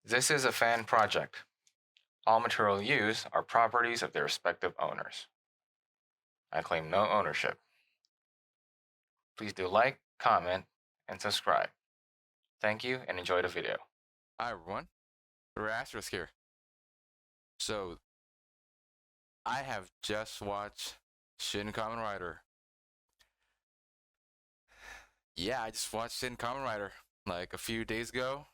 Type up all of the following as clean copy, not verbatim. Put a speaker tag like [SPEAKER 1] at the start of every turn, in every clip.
[SPEAKER 1] This is a fan project. All material used are properties of their respective owners. I claim no ownership. Please do like, comment, and subscribe. Thank you and enjoy the video.
[SPEAKER 2] Hi everyone, Rastus here. So, I have just watched Shin Kamen Rider. Yeah, I just watched Shin Kamen Rider like a few days ago.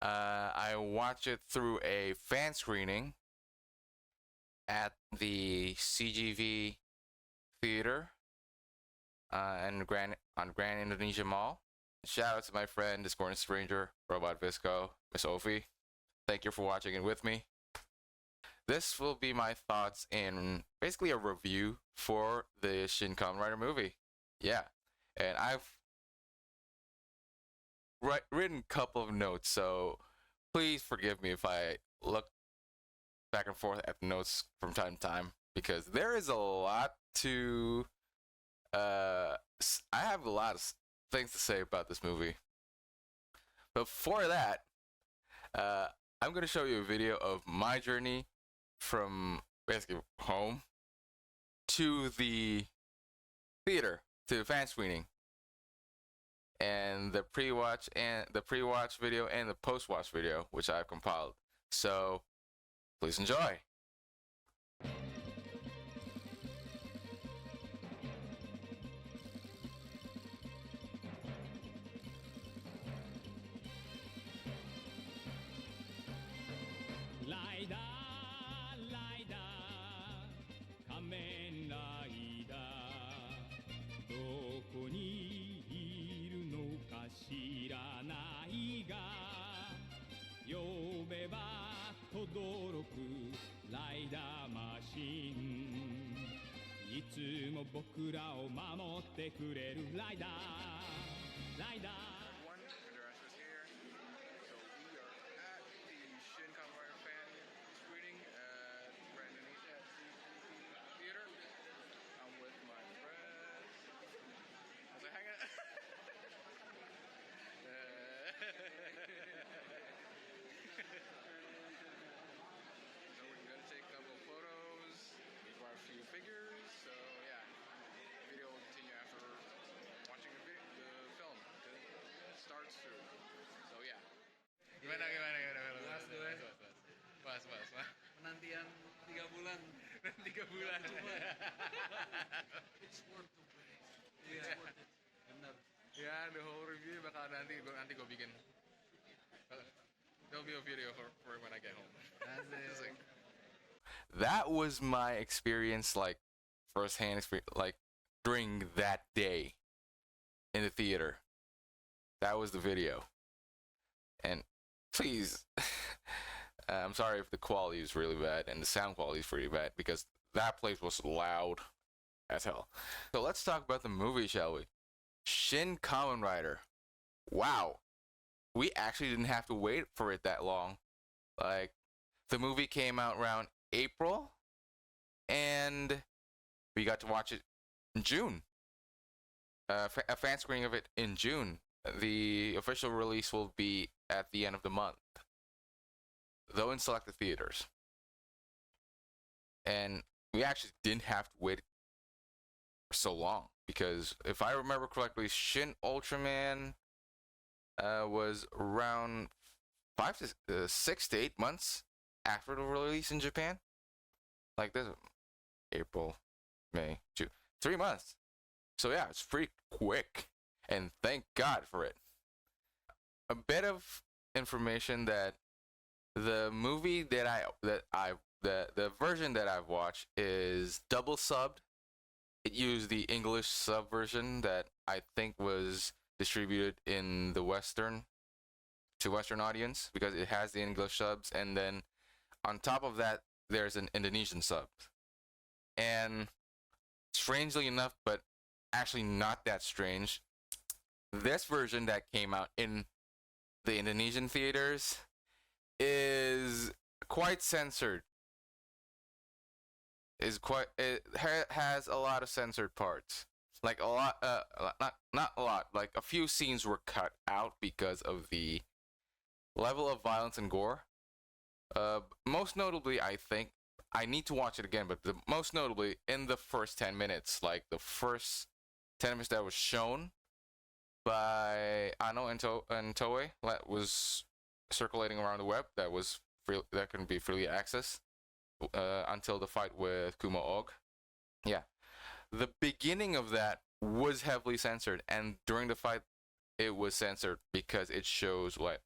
[SPEAKER 2] I watched it through a fan screening at the CGV Theater on Grand Indonesia Mall. Shout out to my friend, Discordant Stranger, Robot Visco, Miss Ophi. Thank you for watching it with me. This will be my thoughts in basically a review for the Shin Kamen Rider movie. Yeah, and I've written a couple of notes, so please forgive me if I look back and forth at the notes from time to time, because there is a lot to I have a lot of things to say about this movie. But for that, I'm going to show you a video of my journey from basically home to the theater, to the fan screening, and the pre-watch video and the post-watch video, which I've compiled. So please enjoy.
[SPEAKER 3] Kamen Rider どこにいるのか知らないが呼べば轟くライダーマシンいつも僕らを守ってくれるライダーライダー
[SPEAKER 4] Penantian 3 bulan.
[SPEAKER 3] 3 bulan.
[SPEAKER 4] It's worth the wait. It's worth it. Benar.
[SPEAKER 3] Ya, the whole review bakal nanti gue bikin. There'll be a video for when I get home.
[SPEAKER 2] That was my experience, like firsthand experience, like during that day in the theater. That was the video. And please, I'm sorry if the quality is really bad and the sound quality is pretty bad, because that place was loud as hell. So let's talk about the movie, shall we? Shin Kamen Rider. Wow. We actually didn't have to wait for it that long. Like, the movie came out around April, and we got to watch it in June. A fan screening of it in June. The official release will be at the end of the month, though in selected theaters. And we actually didn't have to wait for so long, because if I remember correctly, Shin Ultraman was around 6 to 8 months after the release in Japan. Like this, April, May, June, 3 months. So yeah, it's pretty quick, and thank God for it. A bit of information that the movie the version that I've watched is double subbed. It used the English sub version that I think was distributed in the Western audience, because it has the English subs, and then on top of that there's an Indonesian sub. And strangely enough, but actually not that strange, this version that came out in the Indonesian theaters is quite censored. It has a lot of censored parts. Like a lot, not a lot. Like a few scenes were cut out because of the level of violence and gore. Most notably, I think I need to watch it again, but most notably in the first 10 minutes, like the first 10 minutes that was shown by Ano and Toei, that was circulating around the web, that was free, that couldn't be freely accessed until the fight with Kumo Og. Yeah, the beginning of that was heavily censored, and during the fight, it was censored because it shows what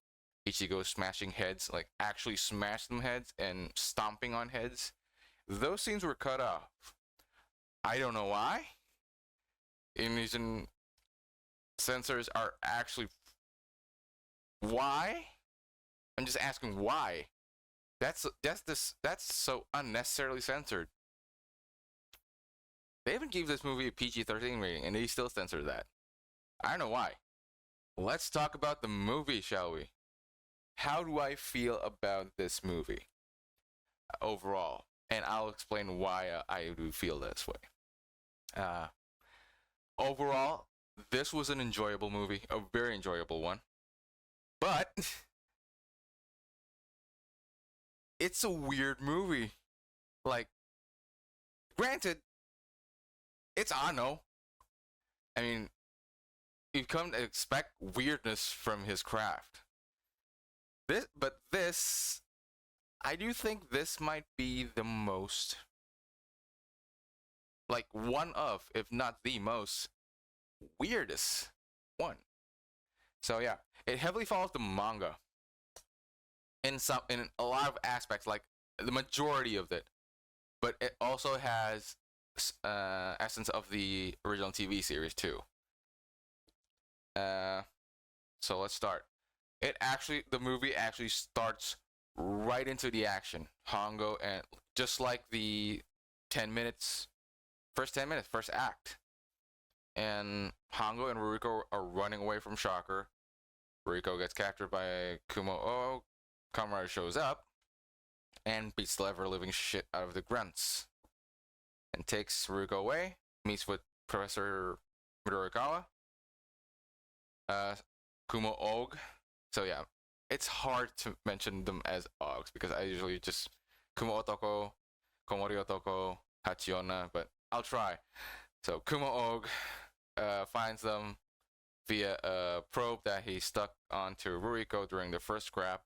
[SPEAKER 2] Ichigo smashing heads, like actually smash them heads and stomping on heads. Those scenes were cut off. I don't know why. Indonesian censors are actually. Why? I'm just asking why. That's so unnecessarily censored. They even gave this movie a PG-13 rating, and they still censor that. I don't know why. Let's talk about the movie, shall we? How do I feel about this movie overall? And I'll explain why I do feel this way. Overall, this was an enjoyable movie, a very enjoyable one. But it's a weird movie. Like, granted, it's Ano. I mean, you've come to expect weirdness from his craft. This, I do think this might be the most, like one of, if not the most, weirdest one. So yeah, it heavily follows the manga in a lot of aspects, like the majority of it, but it also has essence of the original TV series too. So let's start. The movie actually starts right into the action. Hongo, and just like the first 10 minutes, first act. And Hongo and Ruriko are running away from Shocker. Ruriko gets captured by Kumo O. Kamen Rider shows up and beats the ever-living shit out of the grunts. And takes Ruriko away, meets with Professor Midorikawa. Kumo Og. So yeah, it's hard to mention them as Ogs because I usually just Kumo Otoko, Komori Otoko, Hachiona, but I'll try. So Kumo Og finds them via a probe that he stuck onto Ruriko during the first scrap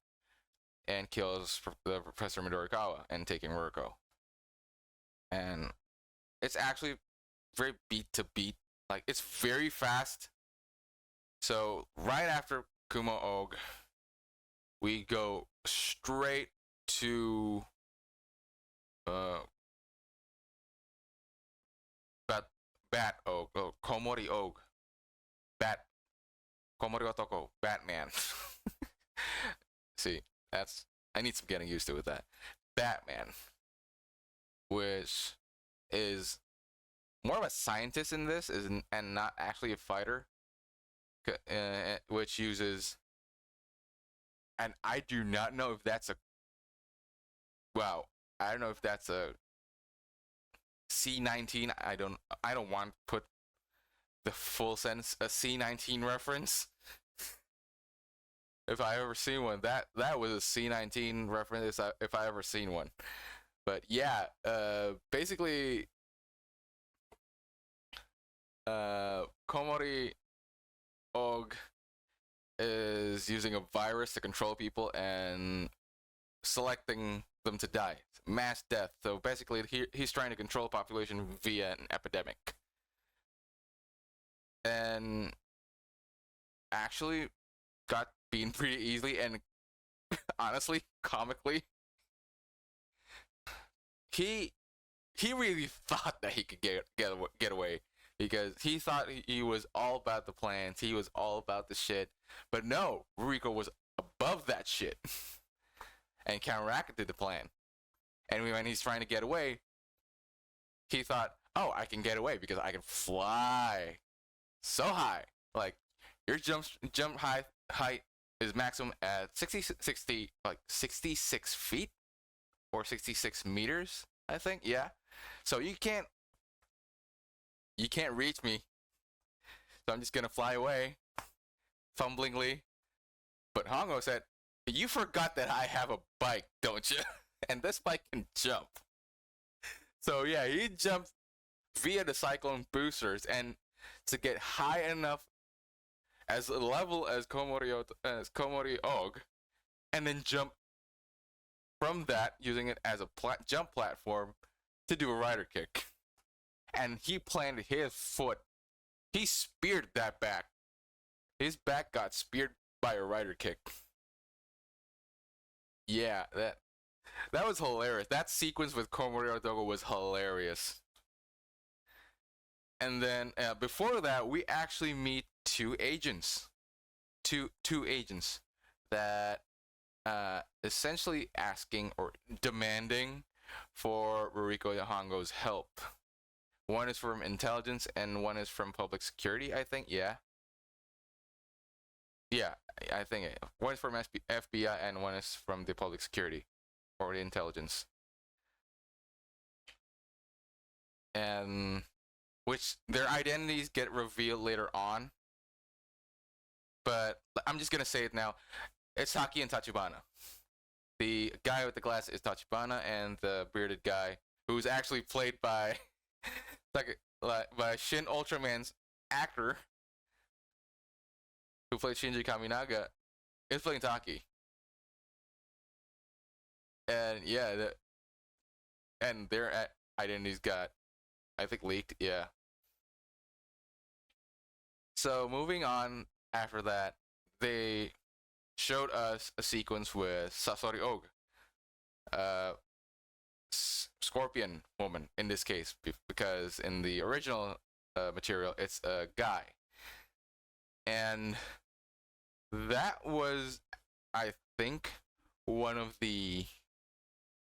[SPEAKER 2] and kills the Professor Midorikawa and taking Ruriko. And it's actually very beat to beat. Like, it's very fast. So right after Kumo Og, we go straight to Bat Og, Komori Og, Komori Otoko, Batman. See, I need some getting used to with that. Batman, which is more of a scientist in this, and not actually a fighter, which uses, and I do not know if that's I don't know if that's a C-19. I don't want to put the full sentence, a C-19 reference. If I ever seen one, that was a C-19 reference if I ever seen one. But yeah, basically, Komori Og is using a virus to control people and selecting them to die. Mass death. So basically, he's trying to control the population via an epidemic. And actually got beaten pretty easily, and honestly, comically, he really thought that he could get away, because he thought he was all about the plans, he was all about the shit. But no, Ruriko was above that shit and counteracted the plan. And when he's trying to get away, he thought, oh, I can get away because I can fly so high. Like, your jump height is maximum at 66 feet or 66 meters, I think. Yeah. So you can't reach me. So I'm just gonna fly away, fumblingly. But Hongo said, You forgot that I have a bike, don't you? And this bike can jump. So yeah, he jumped via the cyclone boosters, and to get high enough as level as Komori Og, and then jump from that using it as a jump platform to do a rider kick. And he planted his foot. He speared that back. His back got speared by a rider kick. Yeah, that was hilarious. That sequence with Komori Dogo was hilarious. And then before that, we actually meet two agents that essentially asking or demanding for Ruriko Hongo's help. One is from intelligence and one is from public security, I think. Yeah, I think one is from FBI and one is from the public security or the intelligence. And which their identities get revealed later on. But I'm just gonna say it now. It's Haki and Tachibana. The guy with the glass is Tachibana, and the bearded guy, who's actually played by by Shin Ultraman's actor, who played Shinji Kaminaga, is playing Taki. And yeah, and their identities got, I think, leaked. Yeah. So moving on after that, they showed us a sequence with Sasori Og, Scorpion woman in this case, because in the original material it's a guy, and that was, I think, one of the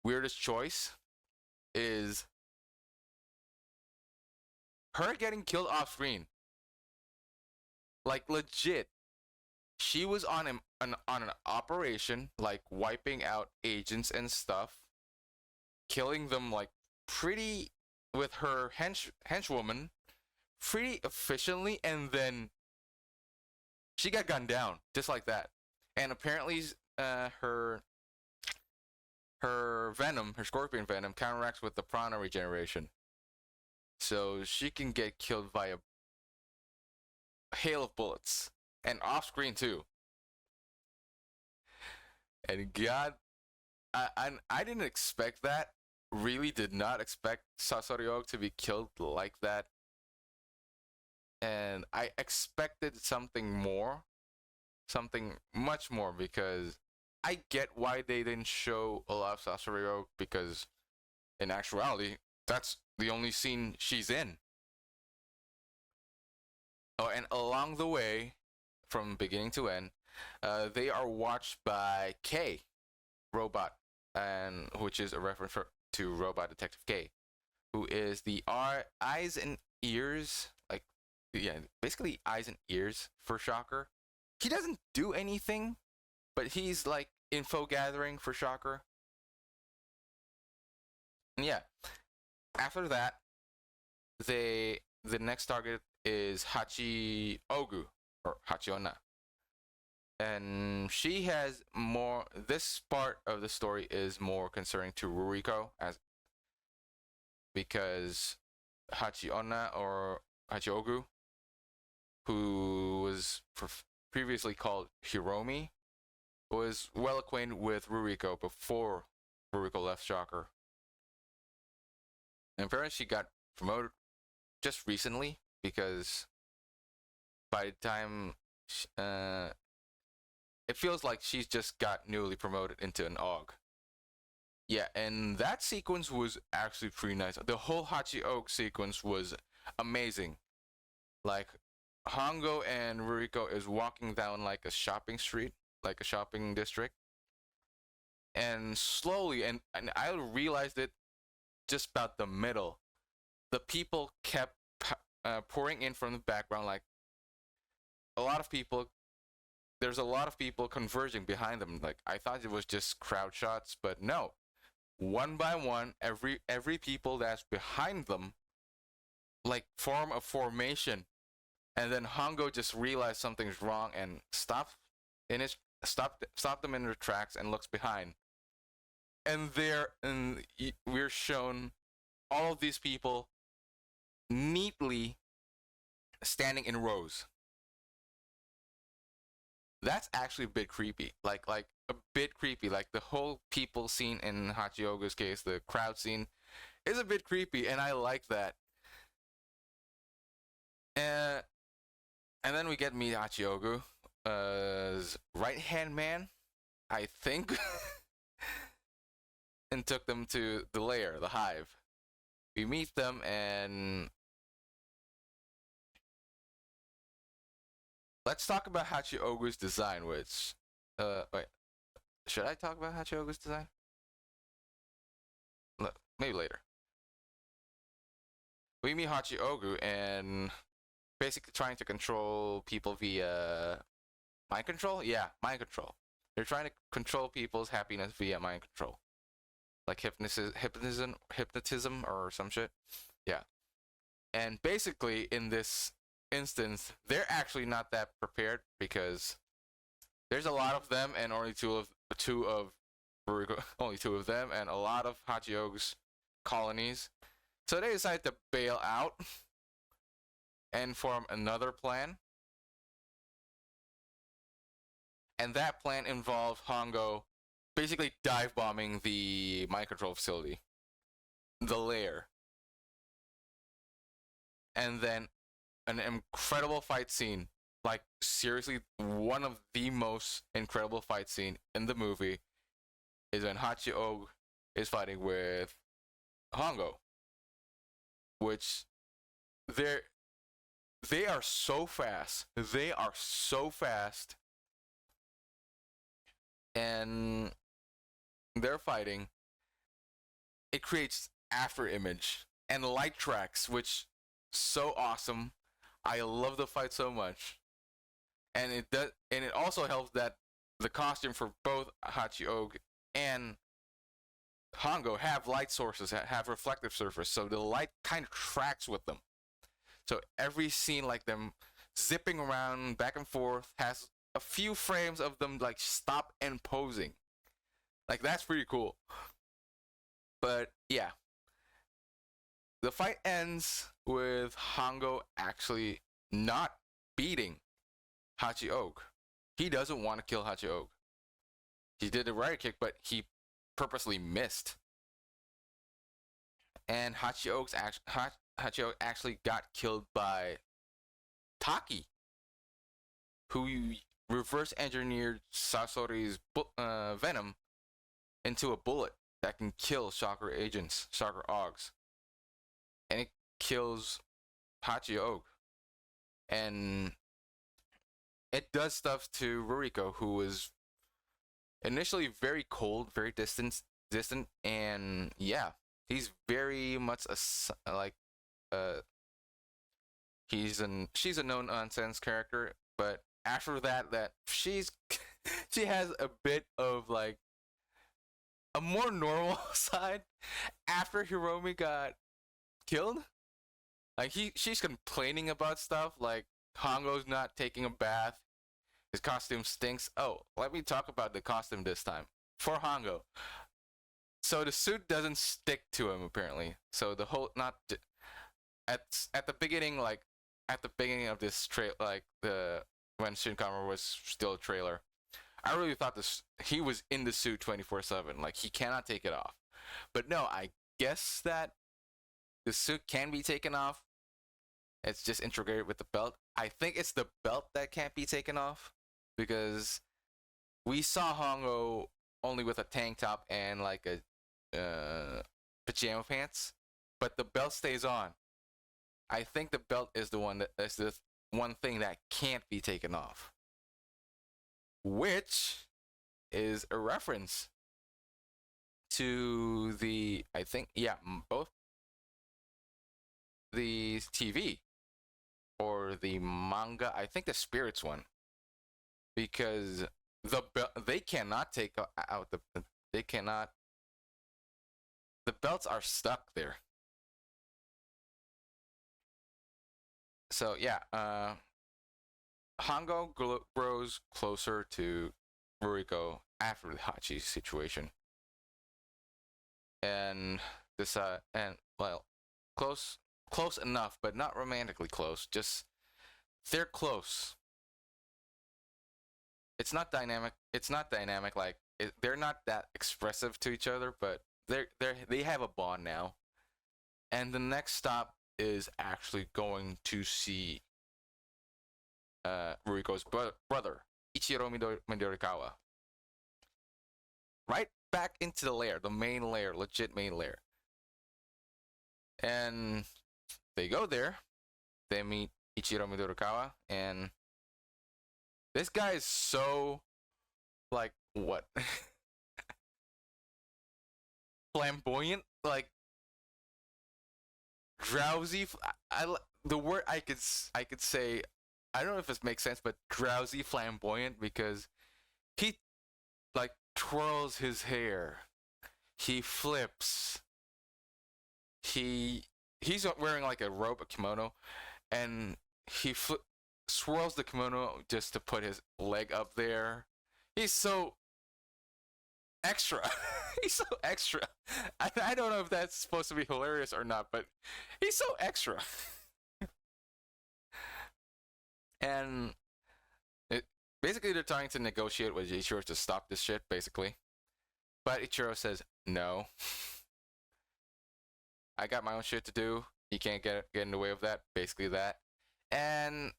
[SPEAKER 2] weirdest choice is her getting killed off screen. Like legit, she was on an operation, like wiping out agents and stuff, killing them like pretty with her henchwoman pretty efficiently, and then she got gunned down just like that. And apparently, her venom, her scorpion venom, counteracts with the prana regeneration, so she can get killed by a hail of bullets, and off screen too. And God, I didn't expect that. Really did not expect Sasori Og to be killed like that. And I expected something much more, because I get why they didn't show a lot of Sasori Og, because in actuality, that's the only scene she's in. Oh, and along the way, from beginning to end, they are watched by K, Robot, and which is a reference to Robot Detective K, who is the eyes and ears, like, yeah, basically eyes and ears for Shocker. He doesn't do anything, but he's like info gathering for Shocker. And yeah, after that, the next target is Hachi Ogu, or Hachiona. And she has more, this part of the story is more concerning to Ruriko, as because Hachiona, or Hachiogu, who was previously called Hiromi, was well acquainted with Ruriko before Ruriko left Shocker. And apparently she got promoted just recently, because by the time it feels like she's just got newly promoted into an AUG. Yeah, and that sequence was actually pretty nice. The whole Hachi Og sequence was amazing. Like, Hongo and Ruriko is walking down like a shopping street, like a shopping district, and slowly, and I realized it just about the middle, the people kept pouring in from the background, like a lot of people. There's a lot of people converging behind them. Like, I thought it was just crowd shots, but no. One by one, every people that's behind them, like, form a formation, and then Hongo just realized something's wrong and stops stop them in their tracks and looks behind. And we're shown all of these people neatly standing in rows. That's actually a bit creepy. Like a bit creepy. Like the whole people scene in Hachiogu's case, the crowd scene, is a bit creepy, and I like that. And then we get meet Hachiogu's right hand man, I think, and took them to the lair, the hive. We meet them, and let's talk about Hachiogu's design, which wait. Should I talk about Hachiogu's design? Maybe later. We meet Hachiogu and basically trying to control people via mind control? Yeah, mind control. They're trying to control people's happiness via mind control. Like hypnotism or some shit. Yeah. And basically in this instance, they're actually not that prepared because there's a lot of them and only two of them and a lot of Hachiogu's colonies. So they decide to bail out and form another plan. And that plan involved Hongo basically dive bombing the mind control facility, the lair. And then an incredible fight scene. Like, seriously, one of the most incredible fight scene in the movie is when Hachiogu is fighting with Hongo. Which, they are so fast. They are so fast. And they're fighting. It creates after image and light tracks, which so awesome. I love the fight so much. And it also helps that the costume for both Hachiogu and Hongo have light sources, have reflective surface, so the light kind of tracks with them. So every scene, like them zipping around back and forth, has a few frames of them like stop and posing. Like, that's pretty cool. But yeah, the fight ends with Hongo actually not beating Hachiogu. He doesn't want to kill Hachiogu. He did the right kick, but he purposely missed. And Hachiogu actually got killed by Taki, who reverse engineered Sasori's venom into a bullet that can kill Shocker agents, Shocker Augs. And it kills Hachiogu. And it does stuff to Ruriko, who was initially very cold, very distant, and yeah, he's very much she's a no nonsense character, but after that she has a bit of like a more normal side after Hiromi got killed. Like she's complaining about stuff like Hongo's not taking a bath. His costume stinks. Oh, let me talk about the costume this time for Hongo. So the suit doesn't stick to him apparently. So the whole at the beginning, like at the beginning of this when Shin Kamen was still a trailer, I really thought he was in the suit 24/7. Like, he cannot take it off. But no, I guess that the suit can be taken off. It's just integrated with the belt. I think it's the belt that can't be taken off, because we saw Hongo only with a tank top and like a pajama pants, but the belt stays on. I think the belt is the one thing that can't be taken off, which is a reference to both the TV or the manga. I think the Spirits one, because they cannot take out the belts are stuck there. So yeah, Hongo grows closer to Ruriko after the Hachi situation. And close enough, but not romantically close. Just they're close. It's not dynamic. Like they're not that expressive to each other, but they have a bond now. And the next stop is actually going to see Ruriko's brother, Ichiro Midorikawa. Right back into the lair, the main lair, legit main lair. And they go there. They meet Ichiro Midorikawa, and this guy is so, like, what? Flamboyant, like drowsy. The word I could say, I don't know if this makes sense, but drowsy, flamboyant, because he like twirls his hair, he flips, he's wearing like a robe, a kimono, and he swirls the kimono just to put his leg up there. He's so extra. He's so extra. I don't know if that's supposed to be hilarious or not, but he's so extra. And basically they're trying to negotiate with Ichiro to stop this shit, basically. But Ichiro says, no. I got my own shit to do. You can't get in the way of that. Basically that. And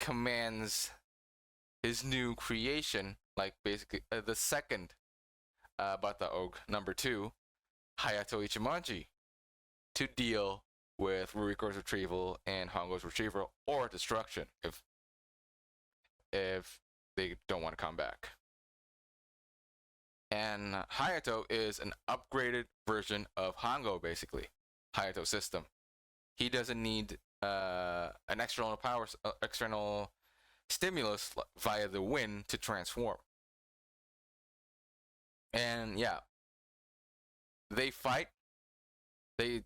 [SPEAKER 2] commands his new creation, like basically the second Bata Ogue, number 2, Hayato Ichimonji, to deal with Ruriko's retrieval and Hongo's retrieval or destruction if they don't want to come back. And Hayato is an upgraded version of Hongo, basically. Hayato system. He doesn't need an external stimulus via the wind to transform. And yeah, they fight. They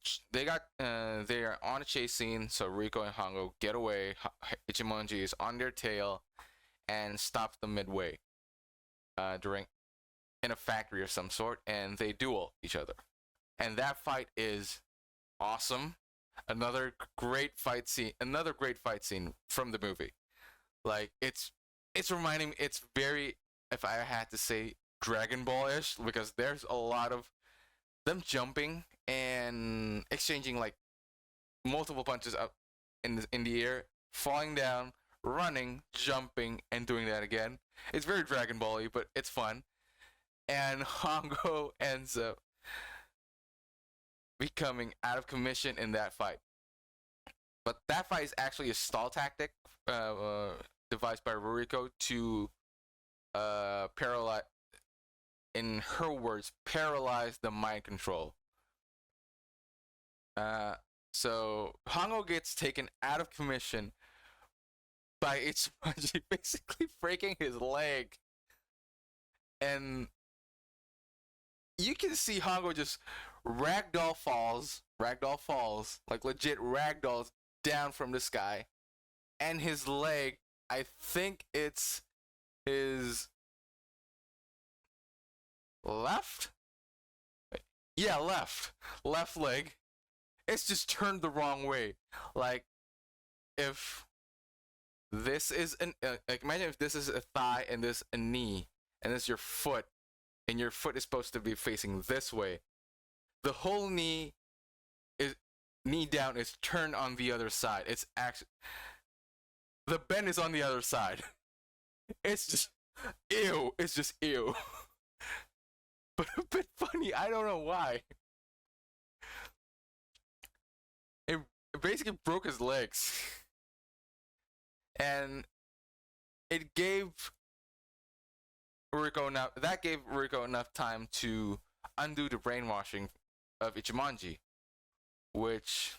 [SPEAKER 2] are on a chase scene, so Riko and Hongo get away. Ichimonji is on their tail and stops them midway in a factory of some sort, and they duel each other. And that fight is awesome. Another great fight scene from the movie. Like it's reminding me, it's very, if I had to say, Dragon Ball-ish, because there's a lot of them jumping and exchanging like multiple punches up in the air, falling down, running, jumping, and doing that again. It's very Dragon Ball-y, but it's fun. And Hongo ends up becoming out of commission in that fight. But that fight is actually a stall tactic devised by Ruriko to paralyze, in her words, paralyze the mind control. So Hongo gets taken out of commission by Ichimonji basically breaking his leg. And you can see Hongo just ragdoll falls, like legit ragdolls down from the sky. And his leg, I think it's his left? Yeah, left leg. It's just turned the wrong way. Like, if this is like, imagine if this is a thigh and this a knee, and this is your foot, and your foot is supposed to be facing this way. The whole knee down is turned on the other side. It's actually, the bend is on the other side. It's just ew. It's just ew. But a bit funny. I don't know why. It basically broke his legs. And it gave Ruriko enough time to undo the brainwashing of Ichimonji, which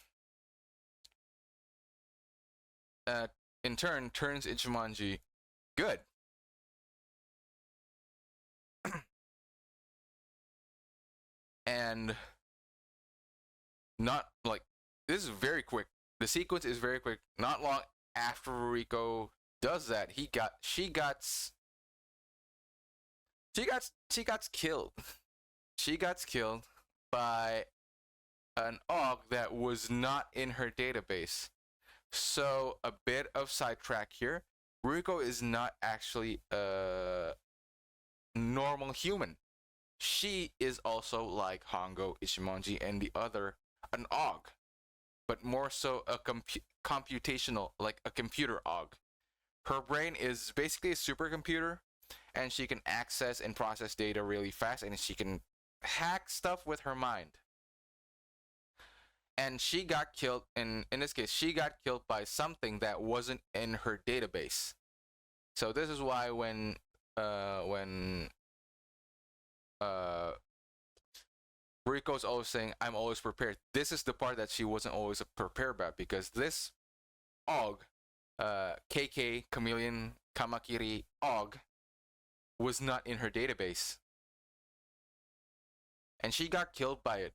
[SPEAKER 2] in turn turns Ichimonji good. And not like, this is very quick. The sequence is very quick. Not long after Ruriko does that, she gets She got killed. She got killed by an AUG that was not in her database. So a bit of sidetrack here. Ruiko is not actually a normal human. She is also like Hongo, Ichimonji, and the other, an AUG, but more so a computational, like a computer AUG. Her brain is basically a supercomputer, and she can access and process data really fast, and she can hack stuff with her mind. And she got killed, in this case, she got killed by something that wasn't in her database. So this is why when Riko's always saying, I'm always prepared. This is the part that she wasn't always prepared about, because this AUG, KK, Chameleon, Kamakiri AUG, was not in her database. And she got killed by it,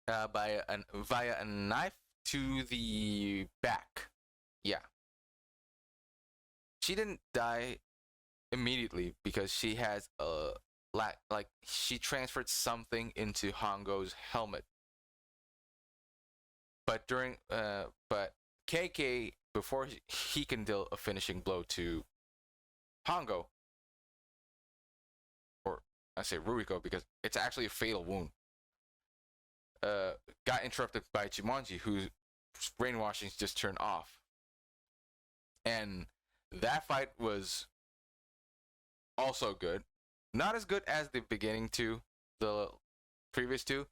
[SPEAKER 2] via a knife to the back. Yeah. She didn't die immediately because she has a like she transferred something into Hongo's helmet. But but KK, before he can deal a finishing blow to Hongo, or I say Ruiko because it's actually a fatal wound, got interrupted by Jumanji, whose brainwashing just turned off. And that fight was also good. Not as good as the beginning two, the previous two,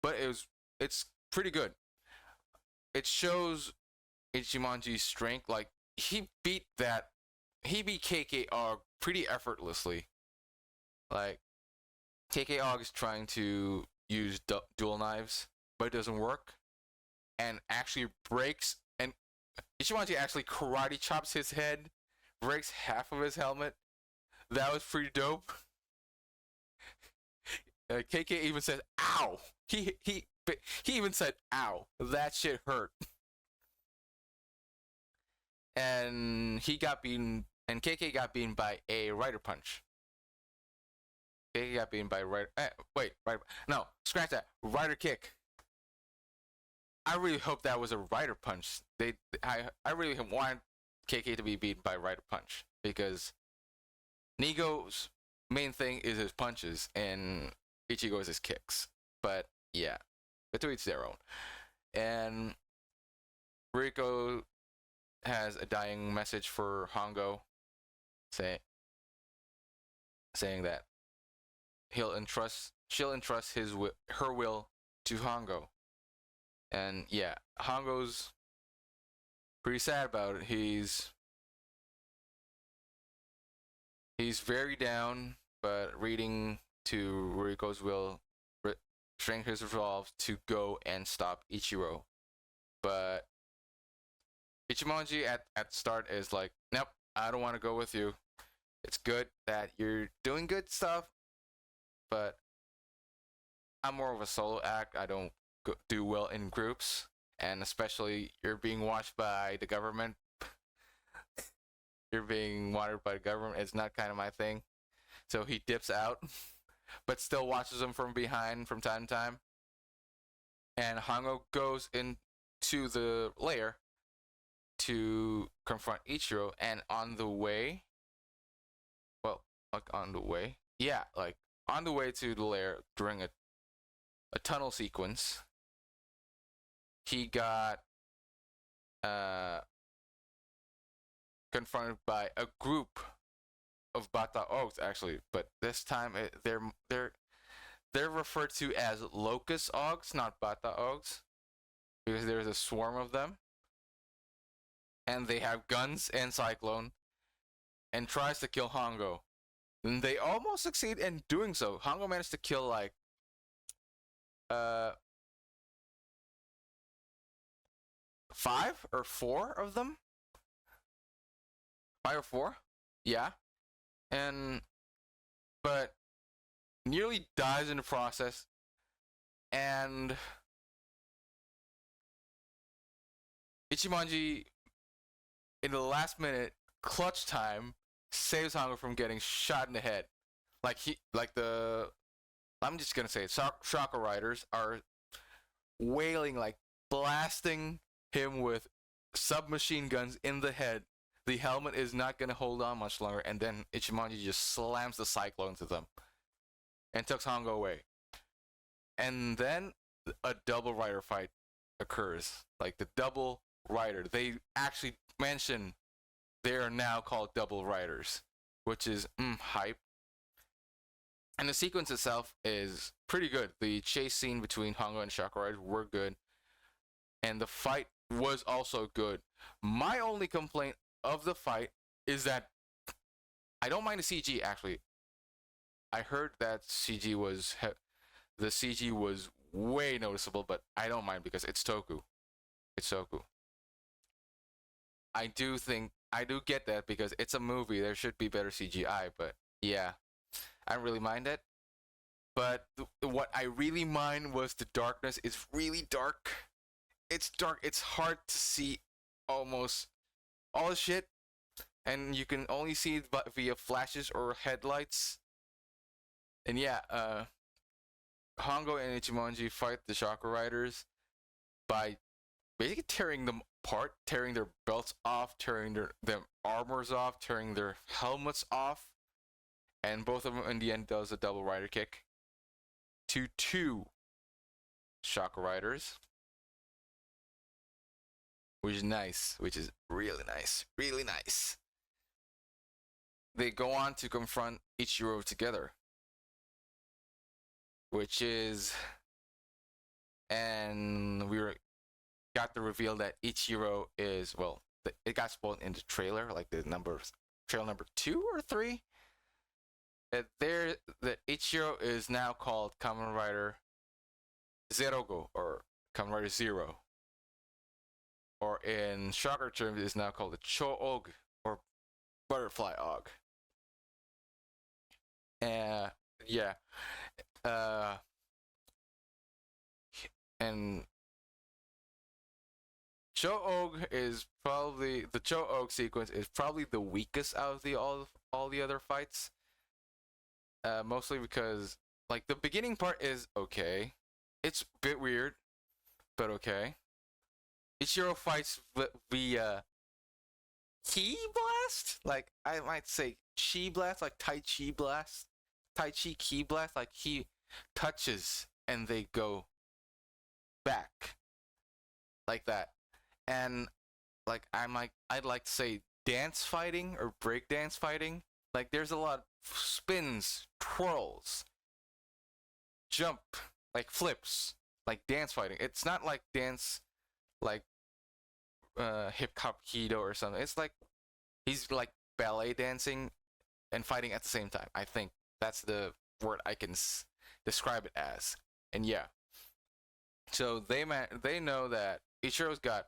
[SPEAKER 2] but it's pretty good. It shows Ichimonji's strength. Like he beat KKR pretty effortlessly. Like KKR is trying to use dual knives, but it doesn't work, and actually breaks. And Ichimonji actually karate chops his head, breaks half of his helmet. That was pretty dope. KK even said, "Ow!" He even said, "Ow!" That shit hurt. And he got beaten, and KK got beaten by a rider punch. KK got beaten by rider. No, scratch that. Rider kick. I really hope that was a rider punch. I really wanted KK to be beaten by rider punch, because Nigo's main thing is his punches and Ichigo's his kicks. But yeah, but to each their own. And Riko has a dying message for Hongo, saying that she'll entrust her will to Hongo. And yeah, Hongo's pretty sad about it. He's very down, but reading to Riko's will strengthen his resolve to go and stop Ichiro. But Ichimonji at start is like, nope, I don't want to go with you. It's good that you're doing good stuff, but I'm more of a solo act. I don't do well in groups, and especially you're being watched by the government. You're being monitored by the government. It's not kind of my thing. So he dips out, but still watches them from behind from time to time. And Hongo goes into the lair to confront Ichiro, and on the way to the lair during a tunnel sequence, he got confronted by a group of Bata Oaks, actually, but this time they're referred to as Locust Ogs, not Bata Ogs, because there's a swarm of them, and they have guns and Cyclone, and tries to kill Hongo. And they almost succeed in doing so. Hongo managed to kill like 5 or 4 of them. 5 or 4, yeah, but nearly dies in the process, and Ichimonji, in the last minute, clutch time, saves Hongo from getting shot in the head. I'm just gonna say it, Shaka Riders are wailing, like blasting him with submachine guns in the head. The helmet is not gonna hold on much longer, and then Ichimonji just slams the cyclone to them and takes Hongo away. And then a double rider fight occurs. Like the double rider. They actually mention they are now called double riders, which is hype. And the sequence itself is pretty good. The chase scene between Hongo and Shaka Riders were good. And the fight was also good. My only complaint of the fight is that I don't mind the CG, actually. I heard that the CG was way noticeable, but I don't mind because it's Toku. It's Toku. I do get that because it's a movie. There should be better CGI, but yeah, I don't really mind it. But what I really mind was the darkness. It's really dark. It's dark. It's hard to see almost all the shit, and you can only see it via flashes or headlights. And yeah, Hongo and Ichimonji fight the Chakra Riders by basically tearing them apart, tearing their belts off, tearing their armors off, tearing their helmets off, and both of them in the end does a double rider kick to 2 Chakra Riders, which is nice, which is really nice, really nice. They go on to confront Ichiro together, which is, and got the reveal that Ichiro is, well, it got spoiled in the trailer, like the trailer number 2 or 3. That Ichiro is now called Kamen Rider Zerogo, or Kamen Rider Zero, or in shocker terms, it is now called the Cho-Og, or Butterfly Og. Yeah. And Cho-Og is probably, the Cho-Og sequence is probably the weakest out of all the other fights. Mostly because, like, the beginning part is okay. It's a bit weird, but okay. Ichiro fights via Ki Blast? Like, I might say Chi Blast, like Tai Chi Blast. Tai Chi Ki Blast, like he touches and they go back. Like that. And, like, I'd like to say dance fighting or breakdance fighting. Like, there's a lot of spins, twirls, jump, like flips, like dance fighting. It's not like dance, like hip hop kido or something. It's like he's like ballet dancing and fighting at the same time. I think that's the word I can describe it as. And yeah, so they know that Ichiro's got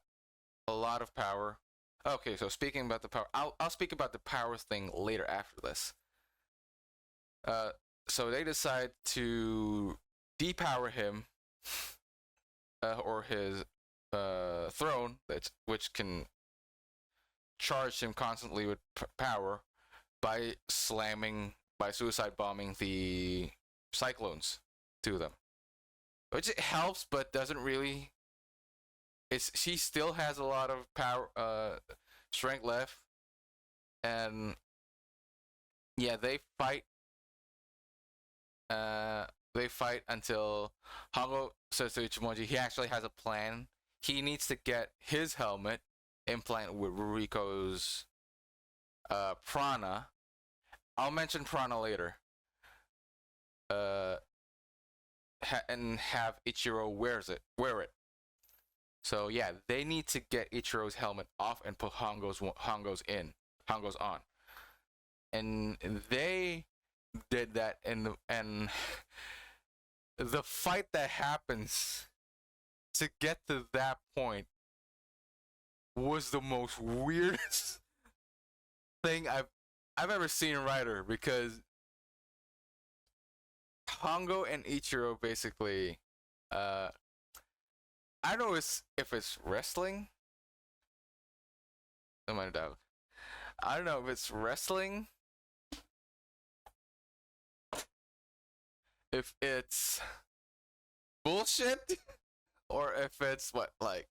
[SPEAKER 2] a lot of power. Okay, so speaking about the power, I'll speak about the power thing later after this. So they decide to depower him, or his throne, which can charge him constantly with power, by suicide bombing the cyclones to them, which it helps but doesn't really. She still has a lot of power, strength left, and yeah, they fight. They fight until Hongo says to Ichimonji he actually has a plan. He needs to get his helmet implanted with Ruriko's prana. I'll mention prana later. And have Ichiro wear it. So yeah, they need to get Ichiro's helmet off and put Hongo's on. And they did that, and the fight that happens to get to that point was the most weirdest thing I've ever seen in Rider, because Hongo and Ichiro basically I don't know if it's wrestling. I'm gonna doubt. I don't know if it's wrestling if it's bullshit or if it's what, like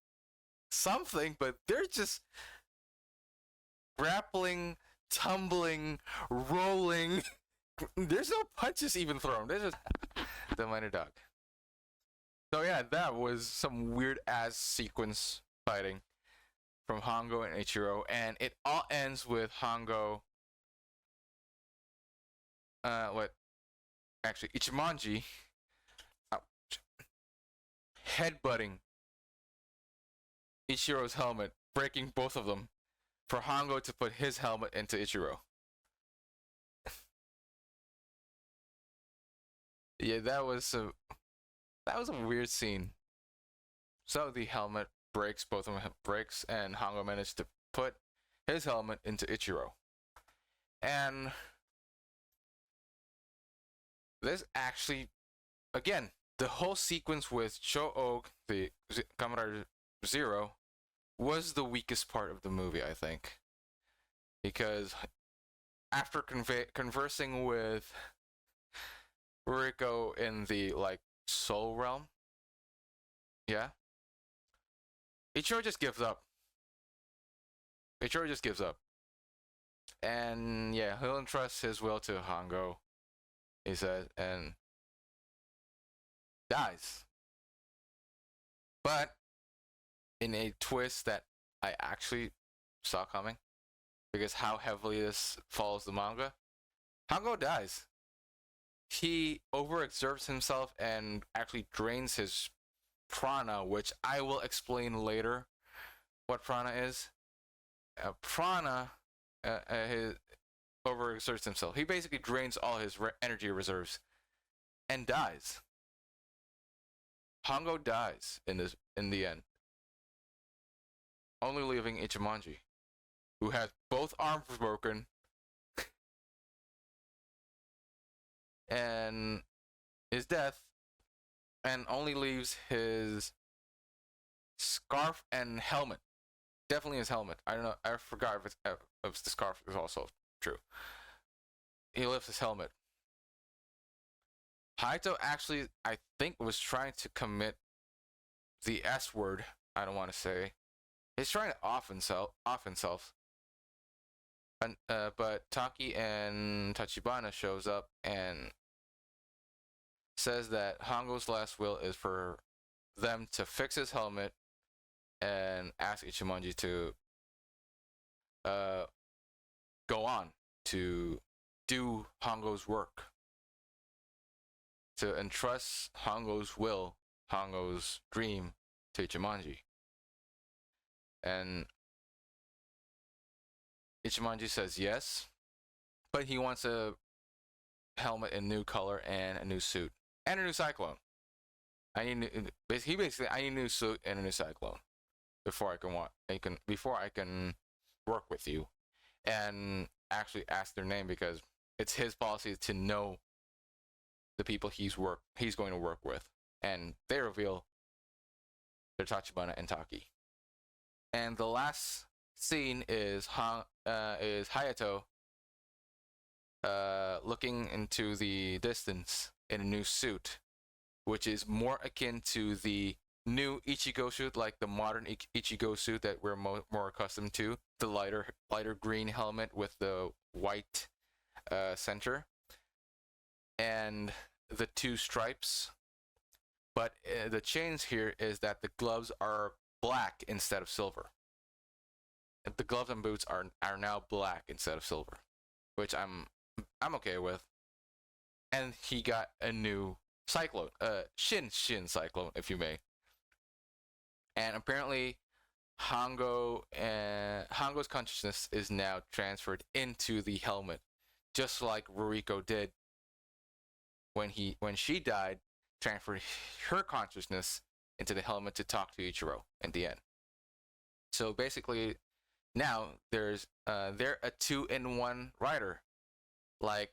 [SPEAKER 2] something, but they're just grappling, tumbling, rolling. There's no punches even thrown. There's just the minor dog. So yeah, that was some weird ass sequence fighting from Hongo and Ichiro, and it all ends with Hongo. Ichimonji headbutting Ichiro's helmet, breaking both of them, for Hongo to put his helmet into Ichiro. Yeah, that was a weird scene. So the helmet breaks, both of them breaks, and Hongo managed to put his helmet into Ichiro. And this actually, again, the whole sequence with Cho-Og, the Kamen Rider Zero, was the weakest part of the movie, I think. Because after conversing with Ruriko in the, like, soul realm, yeah, Ichiro just gives up. And yeah, he'll entrust his will to Hongo, he says, and dies. But in a twist that I actually saw coming, because how heavily this follows the manga, Hongo dies. He overexerts himself and actually drains his prana, which I will explain later what prana is. Prana his overexerts himself. He basically drains all his energy reserves and dies. Hongo dies in the end, only leaving Ichimonji, who has both arms broken and his death, and only leaves his scarf and helmet. Definitely his helmet. I don't know. I forgot if the scarf is also true. He left his helmet. Haito actually, I think, was trying to commit the S word. I don't want to say. He's trying to off himself. And, but Taki and Tachibana shows up and says that Hongo's last will is for them to fix his helmet and ask Ichimonji to go on to do Hongo's work, to entrust Hongo's will, Hongo's dream to Ichimonji. And Ichimonji says yes, but he wants a helmet in new color and a new suit and a new cyclone. I need a new suit and a new cyclone before I can work with you, and actually ask their name, because it's his policy to know the people he's going to work with, and they reveal they're Tachibana and Taki. And the last scene is Hayato looking into the distance in a new suit, which is more akin to the new Ichigo suit, like the modern Ichigo suit that we're more accustomed to, the lighter green helmet with the white center and the two stripes. But the change here is that the gloves are black instead of silver. The gloves and boots are now black instead of silver, which I'm okay with. And he got a new cyclone, Shin cyclone, if you may. And apparently, Hongo's consciousness is now transferred into the helmet, just like Ruriko did when she died, transferred her consciousness into the helmet to talk to Ichiro at the end. So basically, now they're a 2-in-1 rider, like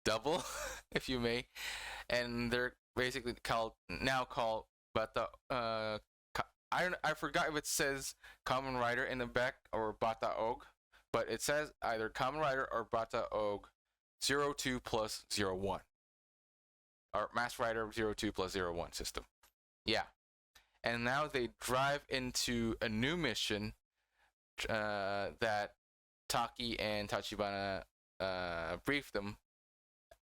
[SPEAKER 2] double, if you may, and they're basically called Bata. I forgot if it says Kamen Rider in the back or Bata Og, but it says either Kamen Rider or Bata Og 02+01. or Mask Rider 02 plus 01 system. Yeah. And now they drive into a new mission that Taki and Tachibana briefed them,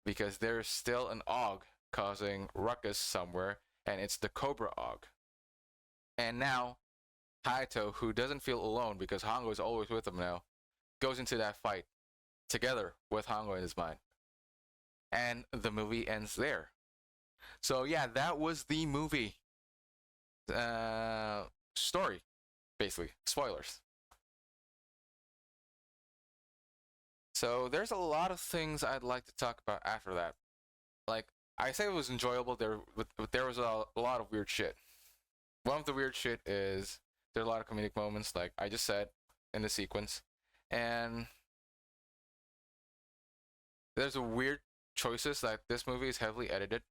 [SPEAKER 2] because there's still an Og causing ruckus somewhere, and it's the Cobra Og. And now Hayato, who doesn't feel alone because Hongo is always with him now, goes into that fight together with Hongo in his mind. And the movie ends there. So yeah, that was the movie. Story, basically. Spoilers. So there's a lot of things I'd like to talk about after that. Like, I say it was enjoyable, but there was a lot of weird shit. One of the weird shit is there's a lot of comedic moments, like I just said, in the sequence. And there's a weird choices, like this movie is heavily edited.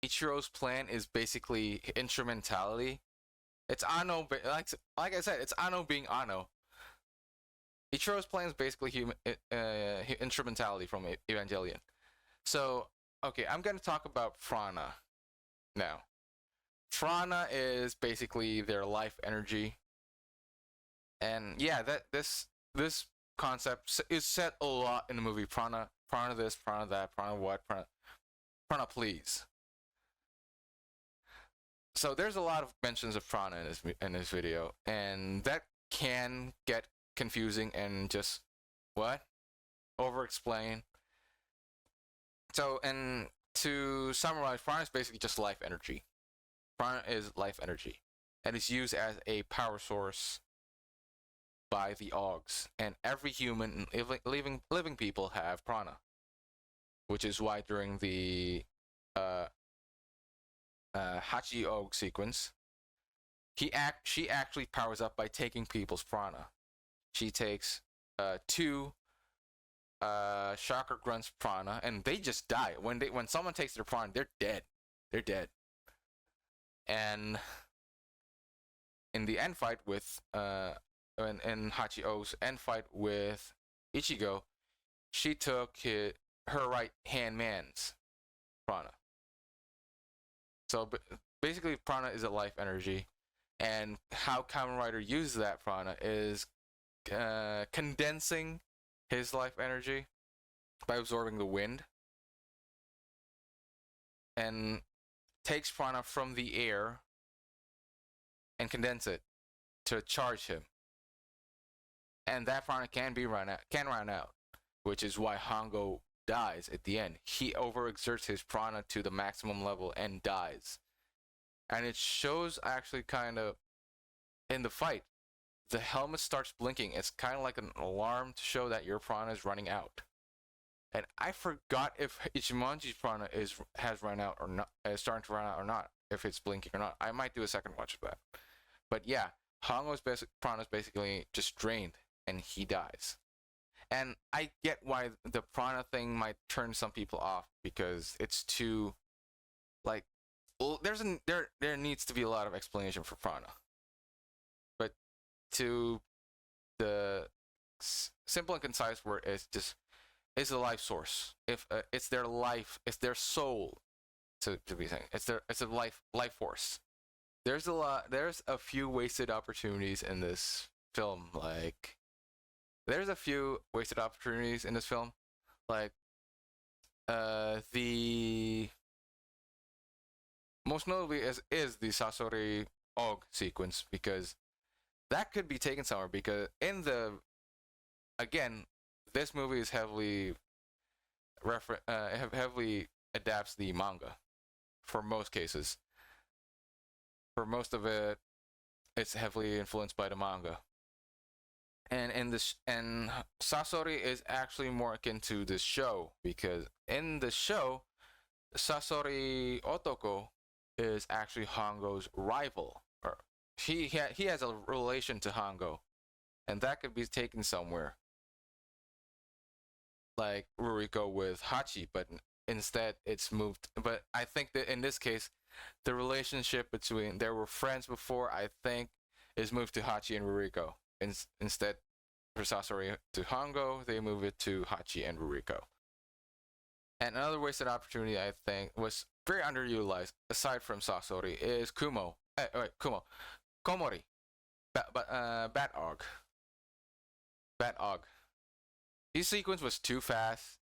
[SPEAKER 2] Ichiro's plan is basically instrumentality. It's Ano, like I said, it's Ano being Ano. Ichiro's plan is basically instrumentality from Evangelion. So, okay, I'm going to talk about Prana now. Prana is basically their life energy. And yeah, this concept is said a lot in the movie. Prana this, prana that, prana what, prana please. So there's a lot of mentions of prana in this video, and that can get confusing and just over explain. So, and to summarize, prana is basically just life energy. Prana is life energy, and it's used as a power source by the Ogs, and every human living people have prana, which is why during the Hachi Og sequence, she actually powers up by taking people's prana. She takes 2 Chakra Grunts prana, and they just die. When someone takes their prana, they're dead. They're dead. And in the end fight with in Hachi O's end fight with Ichigo, she took her right hand man's prana. So basically, prana is a life energy, and how Kamen Rider uses that prana is condensing his life energy by absorbing the wind, and takes prana from the air and condense it to charge him. And that prana can run out, which is why Hongo dies at the end. He overexerts his prana to the maximum level and dies. And it shows actually kind of in the fight. The helmet starts blinking. It's kind of like an alarm to show that your prana is running out. And I forgot if Ichimonji's prana has run out or not, is starting to run out or not, if it's blinking or not. I might do a second watch of that. But yeah, Hongo's prana is basically just drained, and he dies. And I get why the prana thing might turn some people off, because it's too, like, there needs to be a lot of explanation for prana. But to the simple and concise word is just, it's a life source. If it's their life, it's their soul, to be saying. It's a life force. There's a few wasted opportunities in this film. Like, there's a few wasted opportunities in this film. Like, the most notably is the Sasori Og sequence, because that could be taken somewhere, because again, this movie is heavily adapts the manga for most cases. For most of it, it's heavily influenced by the manga. And Sasori is actually more akin to the show, because in the show, Sasori Otoko is actually Hongo's rival. Or he has a relation to Hongo, and that could be taken somewhere. Like Ruriko with Hachi, but instead it's moved. But I think that in this case, the relationship between, they were friends before, I think, is moved to Hachi and Ruriko. Instead, for Sasori to Hongo, they move it to Hachi and Ruriko. And another wasted opportunity, I think, was very underutilized, aside from Sasori, is Kumo. Kumo. Komori. Bat Og. Bat Og. His sequence was too fast.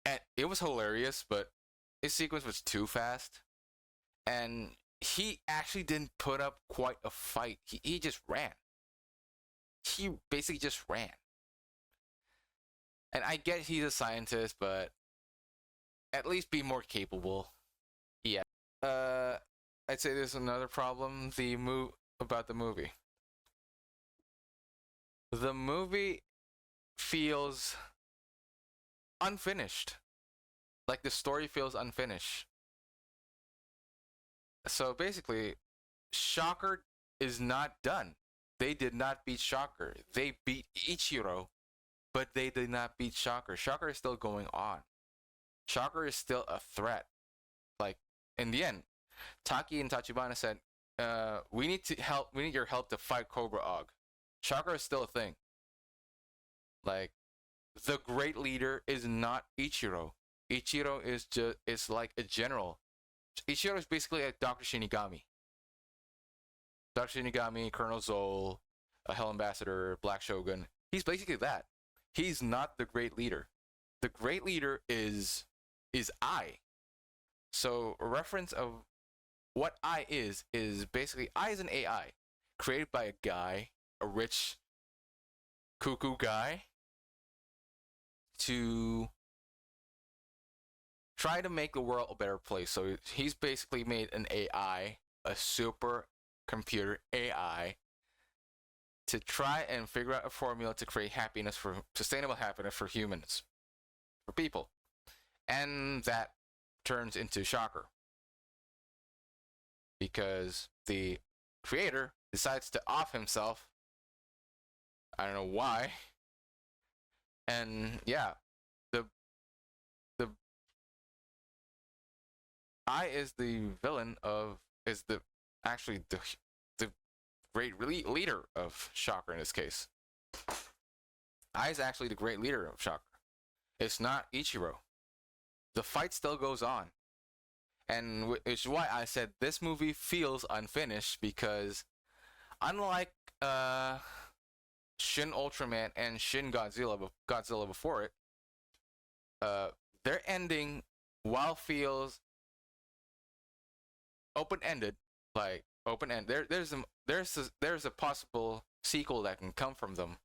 [SPEAKER 2] And it was hilarious, but his sequence was too fast. And he actually didn't put up quite a fight. He just ran. He basically just ran. And I get he's a scientist, but at least be more capable. Yeah. I'd say there's another problem. About the movie. The movie feels unfinished. Like the story feels unfinished. So basically, Shocker is not done. They did not beat Shocker. They beat Ichiro, but they did not beat Shocker. Shocker is still going on. Shocker is still a threat. Like, in the end, Taki and Tachibana said, we need your help to fight Cobra Og. Shocker is still a thing. Like, the great leader is not Ichiro. Ichiro is like a general. Ichiro is basically like Dr. Shinigami. Dr. Shinigami, Colonel Zoll, a Hell Ambassador, Black Shogun. He's basically that. He's not the great leader. The great leader is I. So a reference of what I is basically I is an AI created by a guy, a rich cuckoo guy, to try to make the world a better place. So he's basically made an AI, a super computer AI, to try and figure out a formula to create sustainable happiness for humans, for people. And that turns into Shocker. Because the creator decides to off himself. I don't know why. And yeah, the I is the villain is the great leader of Shocker in this case. I is actually the great leader of Shocker. It's not Ichiro. The fight still goes on. And which is why I said this movie feels unfinished, because unlike Shin Ultraman and Shin Godzilla before it, their ending, while feels open-ended, there's a possible sequel that can come from them,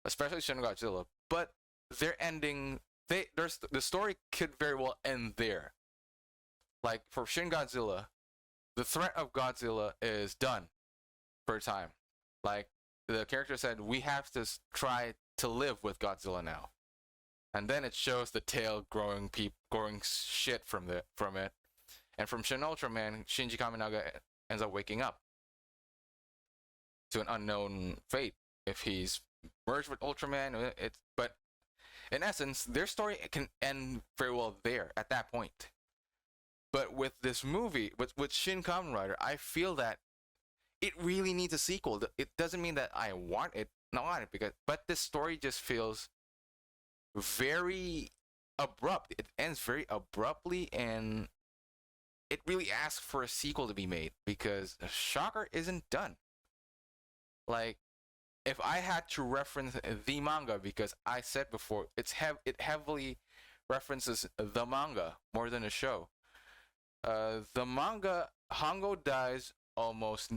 [SPEAKER 2] especially Shin Godzilla. But their ending, the story could very well end there. Like for Shin Godzilla, the threat of Godzilla is done for a time. Like the character said, we have to try to live with Godzilla now, and then it shows the tail growing shit from it. And from Shin Ultraman, Shinji Kaminaga ends up waking up to an unknown fate if he's merged with Ultraman. But in essence, their story can end very well there at that point. But with this movie, with Shin Kamen Rider, I feel that it really needs a sequel. It doesn't mean that I want it, but this story just feels very abrupt. It ends very abruptly, and it really asks for a sequel to be made, because Shocker isn't done. Like, if I had to reference the manga, because I said before, it heavily references the manga more than the show. The manga, Hongo dies almost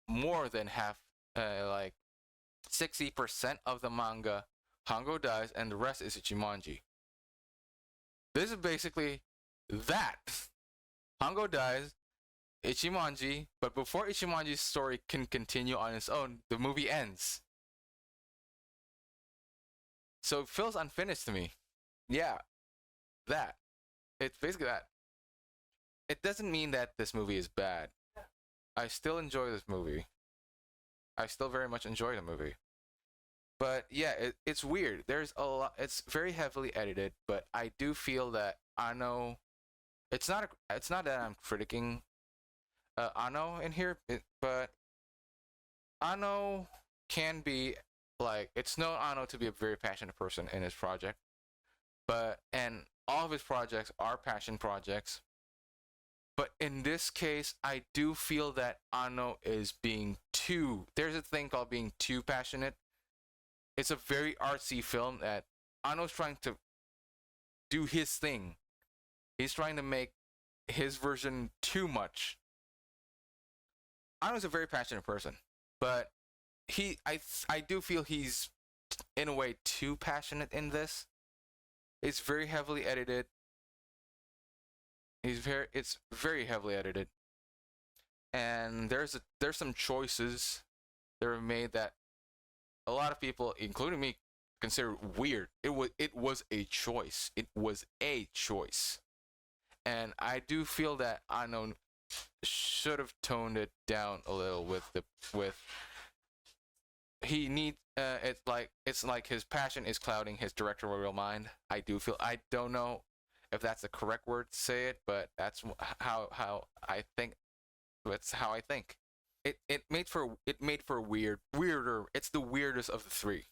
[SPEAKER 2] more than half, like 60% of the manga, Hongo dies, and the rest is Ichimonji. This is basically that. Hongo dies, Ichimonji, but before Ichimonji's story can continue on its own, the movie ends. So it feels unfinished to me. Yeah, that. It's basically that. It doesn't mean that this movie is bad. I still enjoy this movie. I still very much enjoy the movie. But yeah, it's weird. There's a lot. It's very heavily edited, but I do feel that Anno. It's not that I'm critiquing Anno in here, but Anno can be like, it's known Anno to be a very passionate person in his project, and all of his projects are passion projects. But in this case, I do feel that Ano is being too. There's a thing called being too passionate. It's a very artsy film that Ano's trying to do his thing. He's trying to make his version too much. Ano's a very passionate person, but I do feel he's in a way too passionate in this. It's very heavily edited. It's very heavily edited, and there's some choices that were made that a lot of people, including me, consider weird. It was a choice. It was a choice, and I do feel that Ano should have toned it down a little with he needs it's like his passion is clouding his directorial mind. I don't know if that's the correct word to say it, but that's how I think. That's how I think. It made for weirder. It's the weirdest of the three.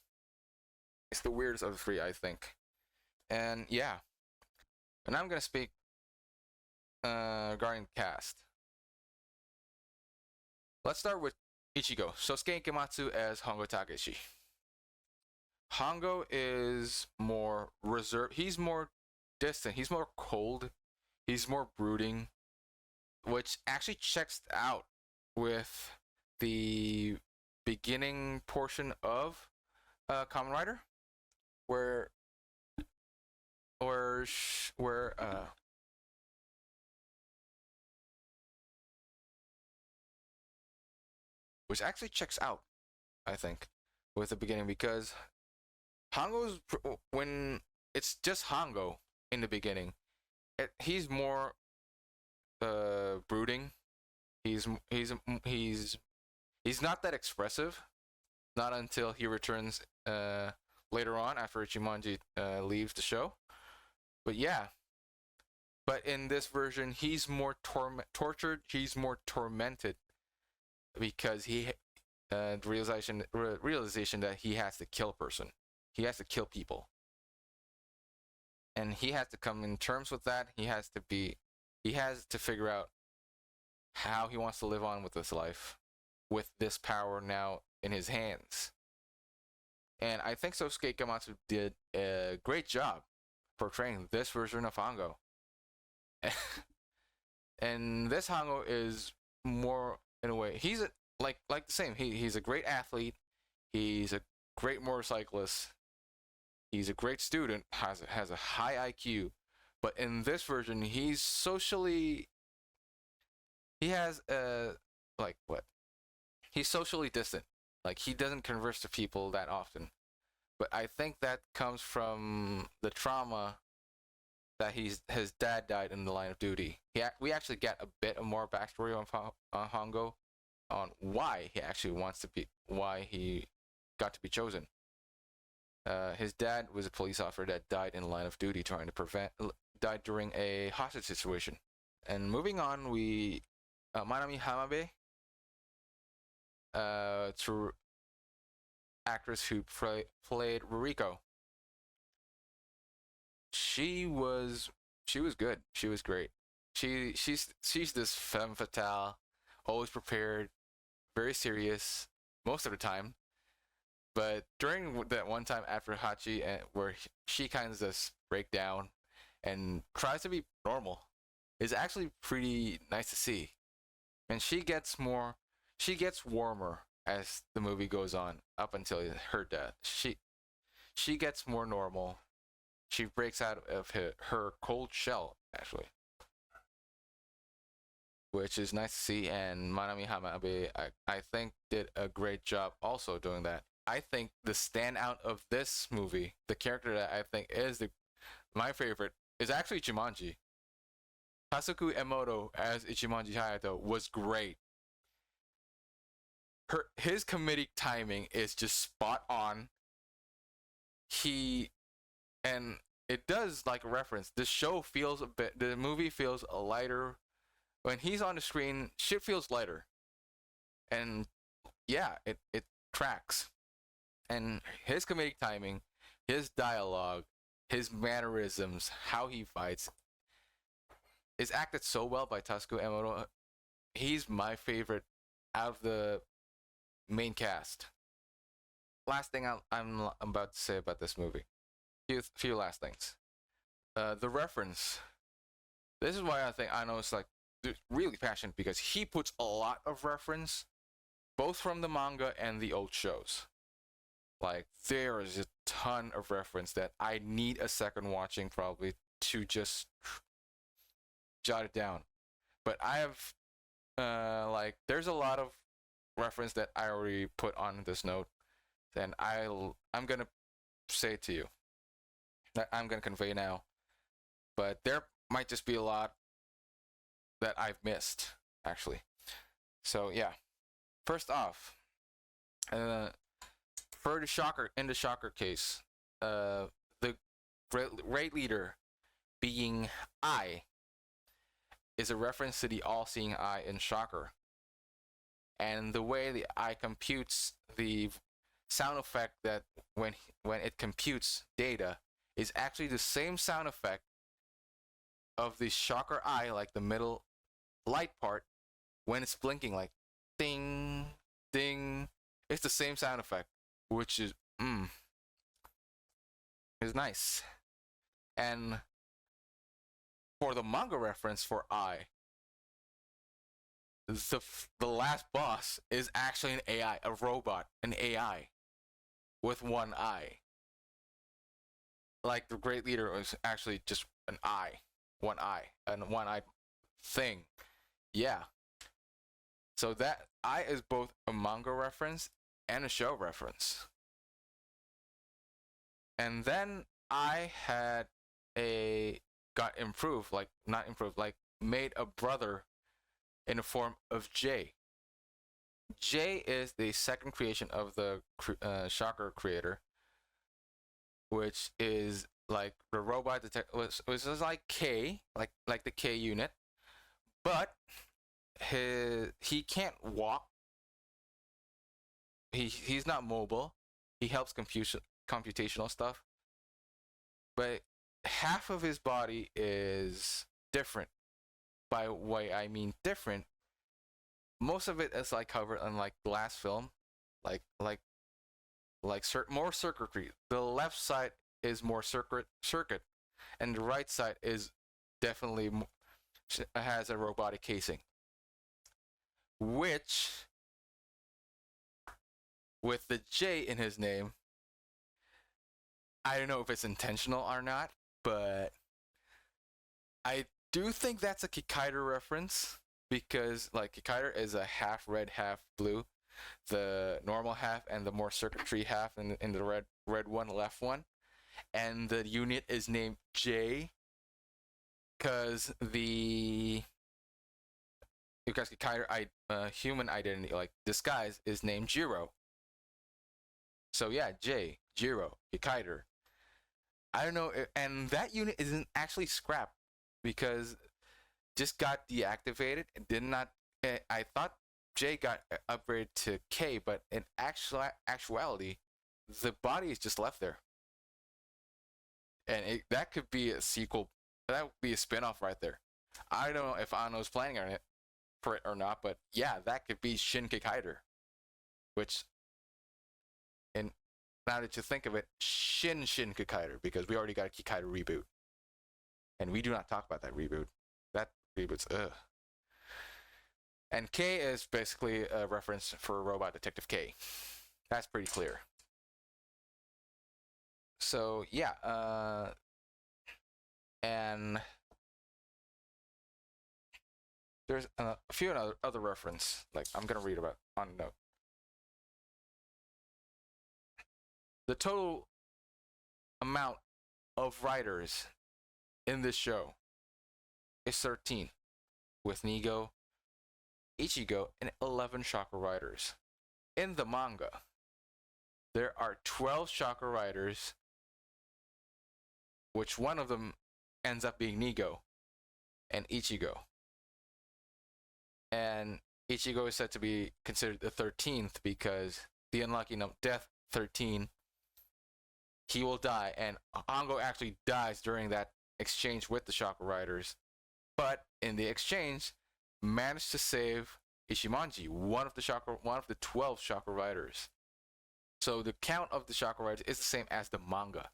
[SPEAKER 2] It's the weirdest of the three, I think. And yeah, and I'm gonna speak regarding the cast. Let's start with Ichigo, Shosuke Ikematsu as Hongo Takeshi. Hongo is more reserved. He's more distant. He's more cold. He's more brooding, which actually checks out with the beginning portion of Kamen Rider, where which actually checks out, I think, with the beginning, because when it's just Hongo in the beginning, he's more brooding. He's not that expressive, not until he returns later on after Ichimonji leaves the show. But yeah, but in this version, he's more tortured. He's more tormented because the realization that he has to kill a person. He has to kill people, and he has to come in terms with that. He has to figure out how he wants to live on with this life, with this power now in his hands. And I think Sosuke Ikematsu did a great job portraying this version of Hongo. And this Hongo is more, in a way, he's like the same. He's a great athlete. He's a great motorcyclist. He's a great student. Has a high IQ. But in this version, he's socially distant. Like, he doesn't converse to people that often. But I think that comes from the trauma that his dad died in the line of duty. We actually get a bit more backstory on Hongo, on why he got to be chosen. His dad was a police officer that died in the line of duty died during a hostage situation. And moving on, Manami Hamabe, to actress who played Ruriko. She was good. She was great. She's this femme fatale, always prepared, very serious most of the time. But during that one time after Hachi, where she kind of just break down and tries to be normal, is actually pretty nice to see. And she gets warmer as the movie goes on, up until her death. She gets more normal. She breaks out of her cold shell, actually, which is nice to see. And Manami Hamabe, I think, did a great job also doing that. I think the standout of this movie, the character that I think is my favorite, is actually Ichimonji. Tasuku Emoto as Ichimonji Hayato was great. His comedic timing is just spot on. And it does, like a reference, the movie feels lighter. When he's on the screen, shit feels lighter. And yeah, it tracks. And his comedic timing, his dialogue, his mannerisms, how he fights, is acted so well by Tasuku Emoto. He's my favorite out of the main cast. Last thing I'm about to say about this movie. Few last things. The reference. This is why I know it's like really passionate, because he puts a lot of reference, both from the manga and the old shows. Like, there is a ton of reference that I need a second watching probably to just jot it down. But I have there's a lot of reference that I already put on this note, and I'm gonna say it to you. That I'm gonna convey now. But there might just be a lot that I've missed, actually. So yeah. First off, for the shocker, in the shocker case, the great leader being I is a reference to the all-seeing eye in Shocker. And the way the eye computes the sound effect, that when it computes data, is actually the same sound effect of the Shocker eye, like the middle light part, when it's blinking, like ding, ding. It's the same sound effect, which is nice. And for the manga reference for eye, the last boss is actually an AI, a robot, an AI with one eye. Like the great leader was actually just an eye, one eye, and one eye thing. Yeah. So that eye is both a manga reference and a show reference. And then I had got improved, like not improved, like made a brother in the form of J. J is the second creation of the Shocker creator, which is like the robot detective, which is like K, like the K unit, but he can't walk. He's not mobile. He helps computational stuff, but half of his body is different. By what I mean different, most of it is like covered in like glass film, like more circuitry. The left side is more circuit, and the right side is definitely has a robotic casing, which, with the J in his name, I don't know if it's intentional or not, but I do think that's a Kikaider reference, because like Kikaider is a half red, half blue, the normal half and the more circuitry half, and in the red one, left one, and the unit is named J because Kikaider human identity, like disguise, is named Jiro. So yeah, J, Jiro, Kikaider. I don't know, and that unit isn't actually scrapped, because just got deactivated. It did not. I thought J got upgraded to K, but in actuality, the body is just left there, and that could be a sequel. That would be a spinoff right there. I don't know if Anno's planning on it for it or not, but yeah, that could be Shin Kikaider, which, and now that you think of it, Shin Kikaider, because we already got a Kikaider reboot. And we do not talk about that reboot. That reboot's ugh. And K is basically a reference for Robot Detective K. That's pretty clear. So yeah, and there's a few other reference, like I'm gonna read about on a note. The total amount of writers in this show is 13, with Nigo, Ichigo, and 11 Shocker writers. In the manga, there are 12 Shocker writers, which one of them ends up being Nigo and Ichigo. And Ichigo is said to be considered the 13th because the unlucky number, death 13, he will die, and Hongo actually dies during that exchange with the Chakra Riders. But in the exchange, managed to save Ichimonji, one of the 12 Chakra Riders. So the count of the Chakra Riders is the same as the manga.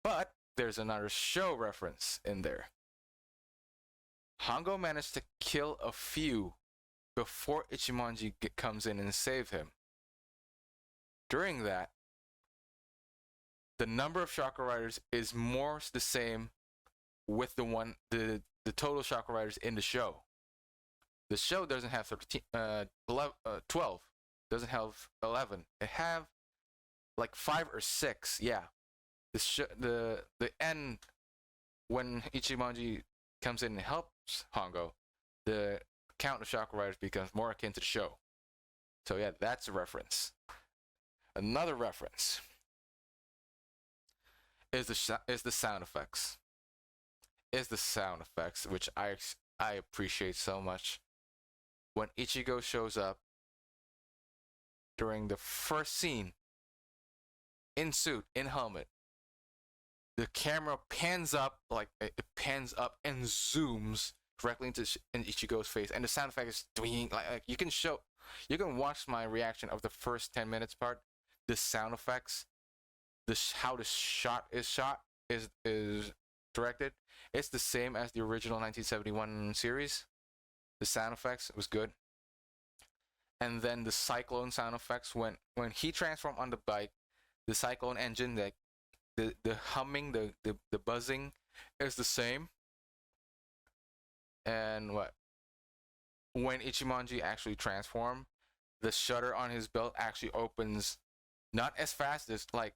[SPEAKER 2] But there's another show reference in there. Hongo managed to kill a few before Ichimonji comes in and save him. During that, the number of Chakra Riders is more the same with the total Chakra Riders in the show. The show doesn't have 12. Doesn't have 11. It have like 5 or 6. Yeah. The end when Ichimonji comes in and helps Hongo, the count of Chakra Riders becomes more akin to the show. So yeah, that's a reference. Another reference is the sound effects. Is the sound effects, which I appreciate so much. When Ichigo shows up during the first scene, in suit, in helmet, the camera pans up, like it pans up and zooms directly into Ichigo's face, and the sound effect is doing like you can watch my reaction of the first 10 minutes part. The sound effects, how the shot is directed. It's the same as the original 1971 series. The sound effects was good. And then the cyclone sound effects when he transformed on the bike, the cyclone engine, the humming, the buzzing is the same. And when Ichimonji actually transformed, the shutter on his belt actually opens not as fast as like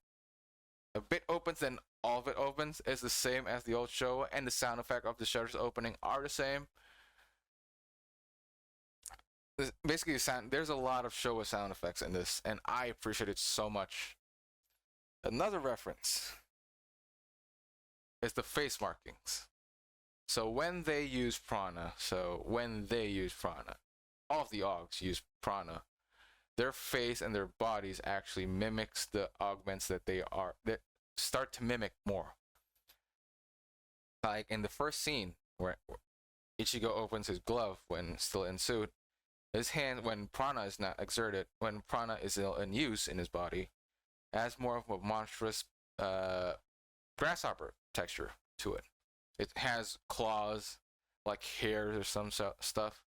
[SPEAKER 2] a bit opens, then all of it opens. It's the same as the old show, and the sound effect of the shutters opening are the same. Basically, there's a lot of Showa sound effects in this, and I appreciate it so much. Another reference is the face markings. So when they use prana, all of the Augs use prana. Their face and their bodies actually mimics the augments that start to mimic more. Like in the first scene where Ichigo opens his glove when still in suit, his hand, when prana is not exerted, when prana is in use in his body, has more of a monstrous grasshopper texture to it. It has claws, like hairs or some stuff.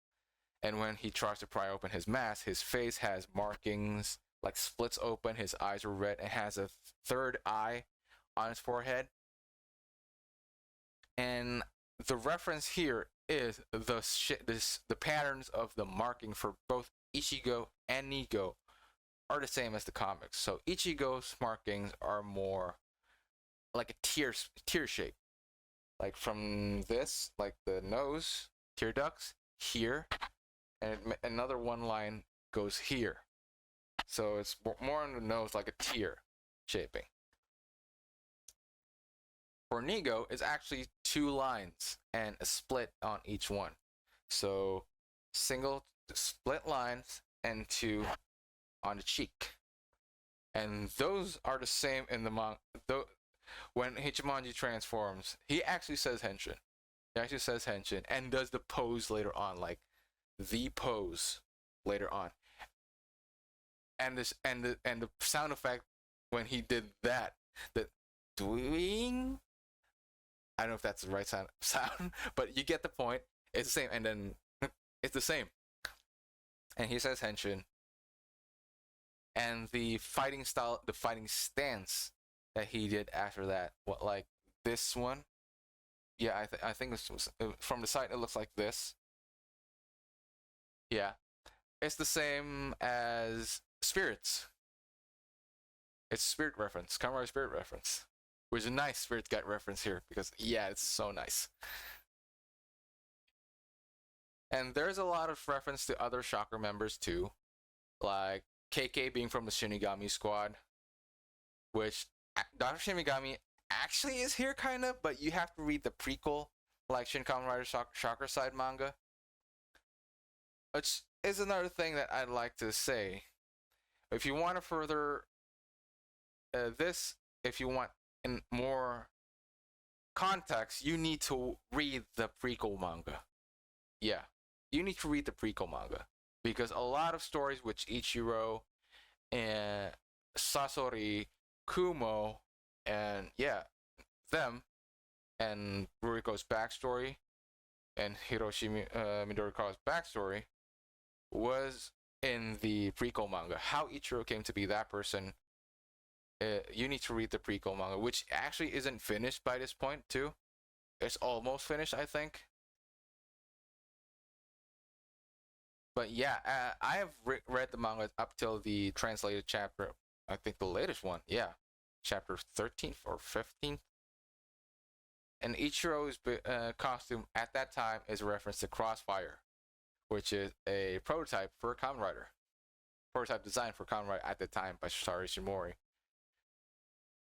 [SPEAKER 2] And when he tries to pry open his mask, his face has markings, like splits open, his eyes are red, and has a third eye on his forehead. And the reference here is the patterns of the marking for both Ichigo and Nigo are the same as the comics. So Ichigo's markings are more like a tear shape. Like from this, like the nose, tear ducts, here, and another one line goes here. So it's more on the nose like a tear shaping. For Nigo, it's actually 2 lines and a split on each one. So single split lines and 2 on the cheek. And those are the same in the manga. When Ichimonji transforms, he actually says henshin. And does the pose later on, like the pose later on. And the sound effect when he did that, the doing, I don't know if that's the right sound, but you get the point. It's the same, and then it's the same. And he says henshin. And the fighting style, the fighting stance that he did after that, like this one? Yeah, I think this was, from the side it looks like this. Yeah, it's the same as Spirits. It's Spirit reference, Kamen Rider Spirit reference, which is a nice Spirit Guide reference here because yeah, it's so nice. And there's a lot of reference to other Chakra members too, like KK being from the Shinigami squad, which Dr. Shinigami actually is here kind of, but you have to read the prequel, like Shin Kamen Rider Chakra Side manga. Which is another thing that I'd like to say. If you want to further this if you want in more context, you need to read the prequel manga. Yeah, you need to read the prequel manga because a lot of stories which Ichiro and Sasori, Kumo, and yeah, them and Ruriko's backstory and Hiroshi Midorikawa's backstory was in the prequel manga. How Ichiro came to be that person, you need to read the prequel manga, which actually isn't finished by this point too. It's almost finished, I think. But yeah, I have read the manga up till the translated chapter. I think the latest one, yeah, chapter 13th or 15th. And Ichiro's costume at that time is a reference to Crossfire, which is a prototype for Kamen Rider. Prototype design for Kamen Rider at the time by Shitari Shimori.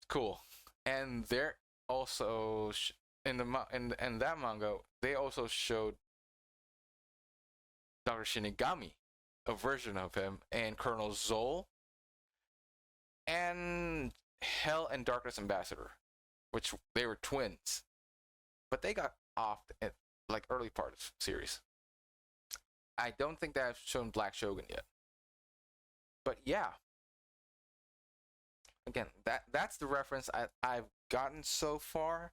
[SPEAKER 2] Cool. And there also in that manga, they also showed Dr. Shinigami, a version of him, and Colonel Zoll, and Hell and Darkness Ambassador, which they were twins, but they got off at like early part of the series. I don't think they have shown Black Shogun yet, but yeah. Again, that's the reference I've gotten so far.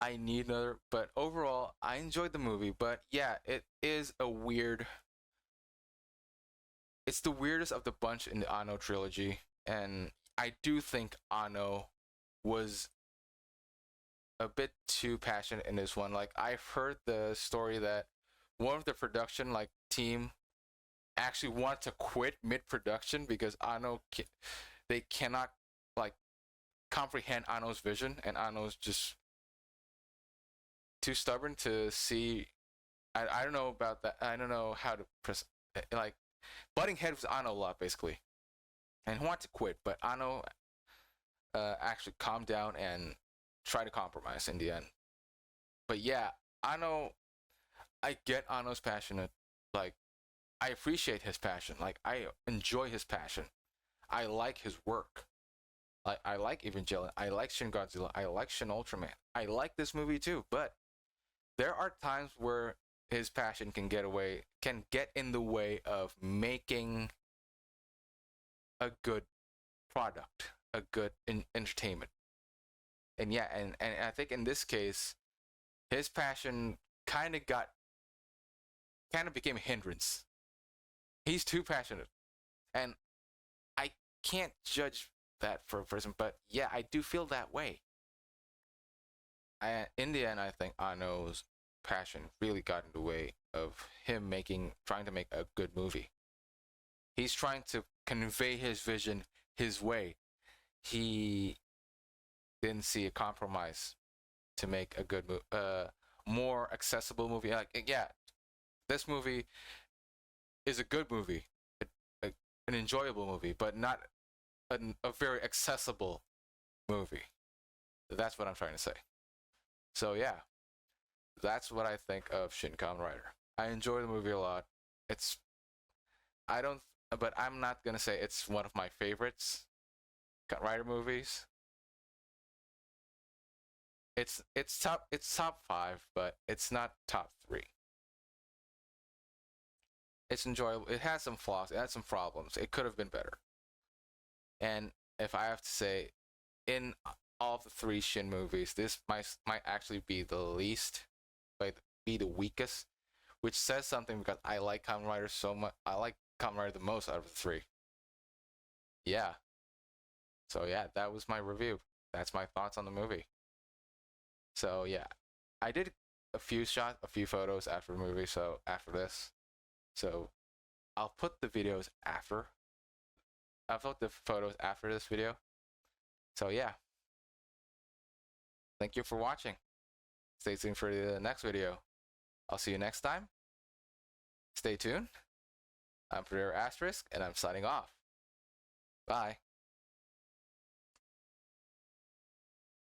[SPEAKER 2] I need another, but overall, I enjoyed the movie. But yeah, it is a weird. It's the weirdest of the bunch in the Anno trilogy, and I do think Anno was a bit too passionate in this one. Like I've heard the story that one of the production like team actually wanted to quit mid-production because Anno they cannot like comprehend Anno's vision, and Anno's just too stubborn to see. I don't know about that. I don't know how to like butting heads with Anno a lot basically, and he wanted to quit, but Anno actually calmed down and tried to compromise in the end. But yeah, Anno, I get Anno's passionate. Like I appreciate his passion. Like I enjoy his passion. I like his work. I like Evangelion. I like Shin Godzilla. I like Shin Ultraman. I like this movie too. But there are times where his passion can get in the way of making a good product, a good entertainment. And yeah, and I think in this case, his passion kind of became a hindrance. He's too passionate, and I can't judge that for a person, but yeah, I do feel that way. In the end, I think Anno's passion really got in the way of him trying to make a good movie. He's trying to convey his vision his way. He didn't see a compromise to make a good more accessible movie. Like yeah, this movie is a good movie, an enjoyable movie, but not a very accessible movie. That's what I'm trying to say. So yeah, that's what I think of Shin Kamen Rider. I enjoy the movie a lot. But I'm not gonna say it's one of my favorites Rider movies. It's top 5, but it's not top 3. It's enjoyable. It has some flaws. It has some problems. It could have been better. And if I have to say, in all of the 3 Shin movies, this might actually be the least, be the weakest, which says something because I like Kamen Rider so much. I like Kamen Rider the most out of the 3. Yeah. So yeah, that was my review. That's my thoughts on the movie. So yeah, I did a few photos after the movie. So after this, so I'll put the videos after. I'll put the photos after this video. So yeah, thank you for watching. Stay tuned for the next video. I'll see you next time. Stay tuned. I'm Pereira Asterisk, and I'm signing off. Bye.